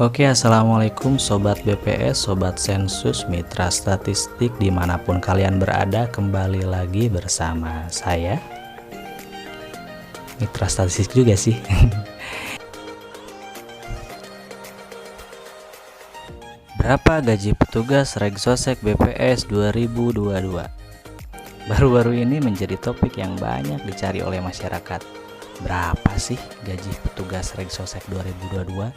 Assalamualaikum Sobat BPS, Sobat Sensus, Mitra Statistik dimanapun kalian berada. Kembali lagi bersama saya, Mitra Statistik juga sih. Berapa gaji petugas Regsosek BPS 2022? Baru-baru ini menjadi topik yang banyak dicari oleh masyarakat. Berapa sih gaji petugas Regsosek 2022?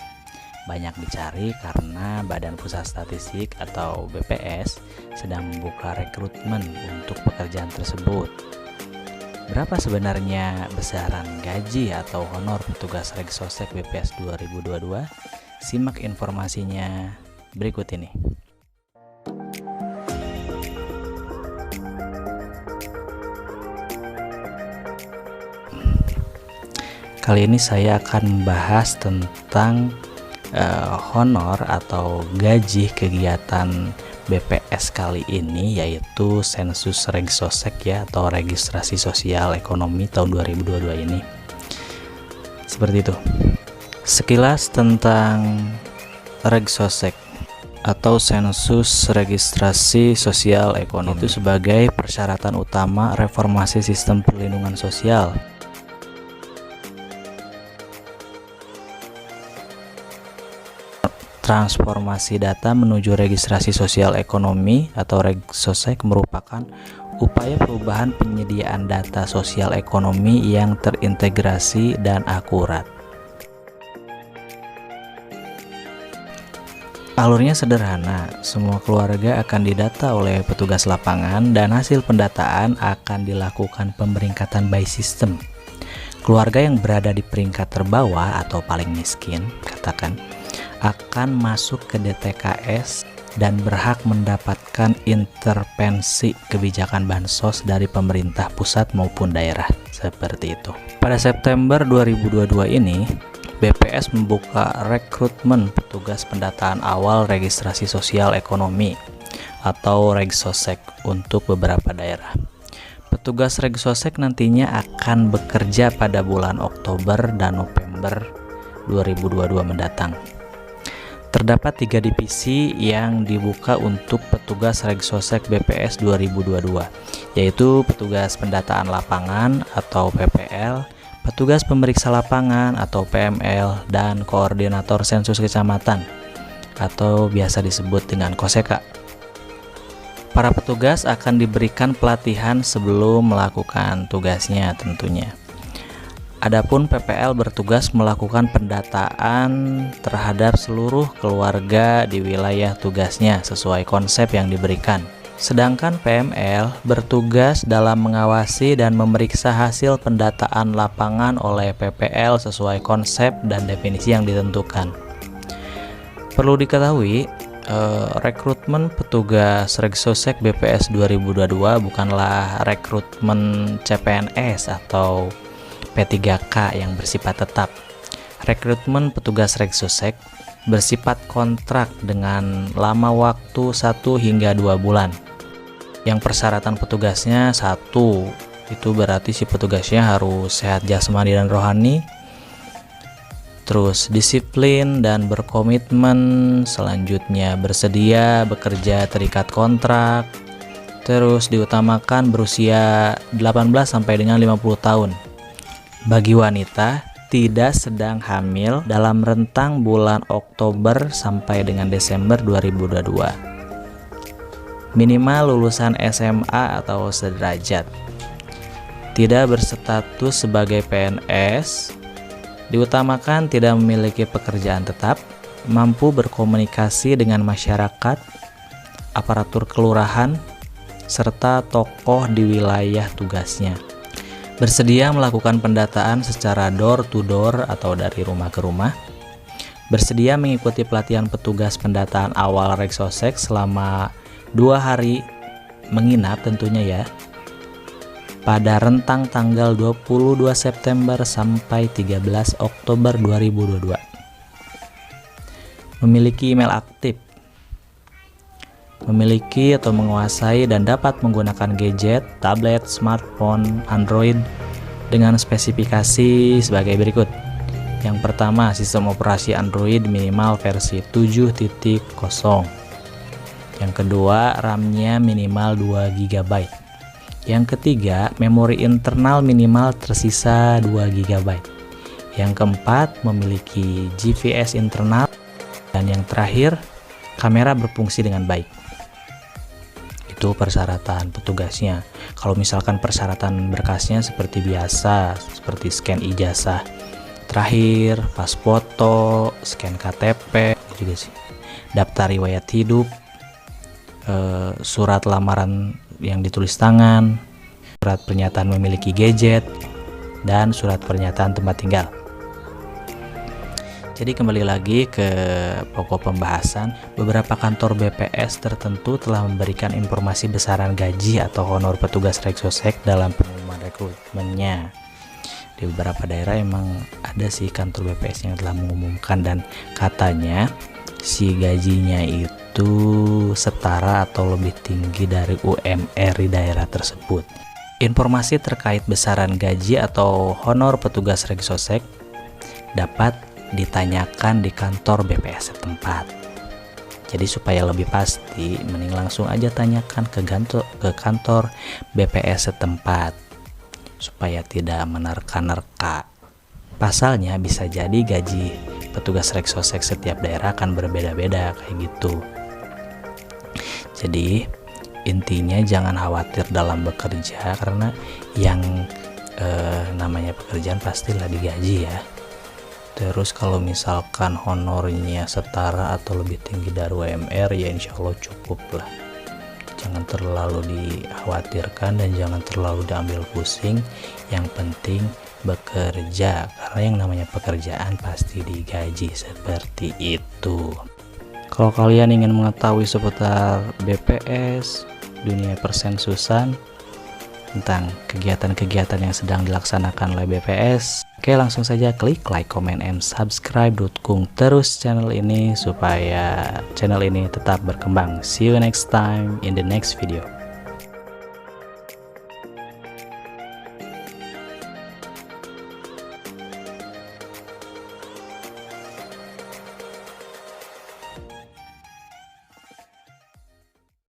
Banyak dicari karena Badan Pusat Statistik atau BPS sedang membuka rekrutmen untuk pekerjaan tersebut. Berapa sebenarnya besaran gaji atau honor petugas Regsosek BPS 2022? Simak informasinya berikut ini. Kali ini saya akan membahas tentang honor atau gaji kegiatan BPS kali ini, yaitu Sensus Regsosek ya, atau Registrasi Sosial Ekonomi tahun 2022 ini. Seperti itu. Sekilas tentang Regsosek atau Sensus Registrasi Sosial Ekonomi itu sebagai persyaratan utama reformasi sistem perlindungan sosial. Transformasi data menuju registrasi sosial ekonomi atau Regsosek merupakan upaya perubahan penyediaan data sosial ekonomi yang terintegrasi dan akurat. Alurnya sederhana, semua keluarga akan didata oleh petugas lapangan dan hasil pendataan akan dilakukan pemeringkatan by system. Keluarga yang berada di peringkat terbawah atau paling miskin, katakan, akan masuk ke DTKS dan berhak mendapatkan intervensi kebijakan bansos dari pemerintah pusat maupun daerah, seperti itu. Pada September 2022 ini, BPS membuka rekrutmen petugas pendataan awal registrasi sosial ekonomi atau Regsosek untuk beberapa daerah. Petugas Regsosek nantinya akan bekerja pada bulan Oktober dan November 2022 mendatang. Terdapat 3 divisi yang dibuka untuk petugas Regsosek BPS 2022, yaitu petugas pendataan lapangan atau PPL, petugas pemeriksa lapangan atau PML, dan koordinator sensus kecamatan atau biasa disebut dengan KOSEKA. Para petugas akan diberikan pelatihan sebelum melakukan tugasnya tentunya. Adapun PPL bertugas melakukan pendataan terhadap seluruh keluarga di wilayah tugasnya sesuai konsep yang diberikan. Sedangkan PML bertugas dalam mengawasi dan memeriksa hasil pendataan lapangan oleh PPL sesuai konsep dan definisi yang ditentukan. Perlu diketahui, rekrutmen petugas Regsosek BPS 2022 bukanlah rekrutmen CPNS atau P3K yang bersifat tetap. Rekrutmen petugas Regsosek bersifat kontrak dengan lama waktu 1 hingga 2 bulan. Yang persyaratan petugasnya 1, itu berarti si petugasnya harus sehat jasmani dan rohani, terus disiplin dan berkomitmen, selanjutnya bersedia bekerja terikat kontrak, terus diutamakan berusia 18 sampai dengan 50 tahun. Bagi wanita, tidak sedang hamil dalam rentang bulan Oktober sampai dengan Desember 2022. Minimal lulusan SMA atau sederajat. Tidak berstatus sebagai PNS. Diutamakan tidak memiliki pekerjaan tetap, mampu berkomunikasi dengan masyarakat, aparatur kelurahan, serta tokoh di wilayah tugasnya. Bersedia melakukan pendataan secara door to door atau dari rumah ke rumah. Bersedia mengikuti pelatihan petugas pendataan awal Regsosek selama 2 hari menginap tentunya ya, pada rentang tanggal 22 September sampai 13 Oktober 2022. Memiliki email aktif. Memiliki atau menguasai dan dapat menggunakan gadget, tablet, smartphone, Android dengan spesifikasi sebagai berikut. Yang pertama, sistem operasi Android minimal versi 7.0. Yang kedua, RAM-nya minimal 2 GB. Yang ketiga, memori internal minimal tersisa 2 GB. Yang keempat, memiliki GPS internal. Dan yang terakhir, kamera berfungsi dengan baik. Itu persyaratan petugasnya. Kalau misalkan persyaratan berkasnya seperti biasa, seperti scan ijazah terakhir, pas foto, scan KTP juga sih, daftar riwayat hidup, surat lamaran yang ditulis tangan, surat pernyataan memiliki gadget, dan surat pernyataan tempat tinggal. Jadi kembali lagi ke pokok pembahasan, beberapa kantor BPS tertentu telah memberikan informasi besaran gaji atau honor petugas Reksosek dalam pengumuman rekrutmennya. Di beberapa daerah emang ada sih kantor BPS yang telah mengumumkan, dan katanya si gajinya itu setara atau lebih tinggi dari UMR di daerah tersebut. Informasi terkait besaran gaji atau honor petugas Reksosek dapat ditanyakan di kantor BPS setempat. Jadi supaya lebih pasti, mending langsung aja tanyakan ke kantor BPS setempat supaya tidak menerka-nerka. Pasalnya bisa jadi gaji petugas Reksosek setiap daerah akan berbeda-beda kayak gitu. Jadi intinya jangan khawatir dalam bekerja, karena yang namanya pekerjaan pastilah digaji ya. Terus kalau misalkan honornya setara atau lebih tinggi dari UMR, ya insya Allah cukup lah. Jangan terlalu dikhawatirkan dan jangan terlalu diambil pusing. Yang penting bekerja, karena yang namanya pekerjaan pasti digaji, seperti itu. Kalau kalian ingin mengetahui seputar BPS, dunia persensusan, tentang kegiatan-kegiatan yang sedang dilaksanakan oleh BPS, oke, langsung saja klik like, comment, and subscribe. Dukung terus channel ini supaya channel ini tetap berkembang. See you next time in the next video.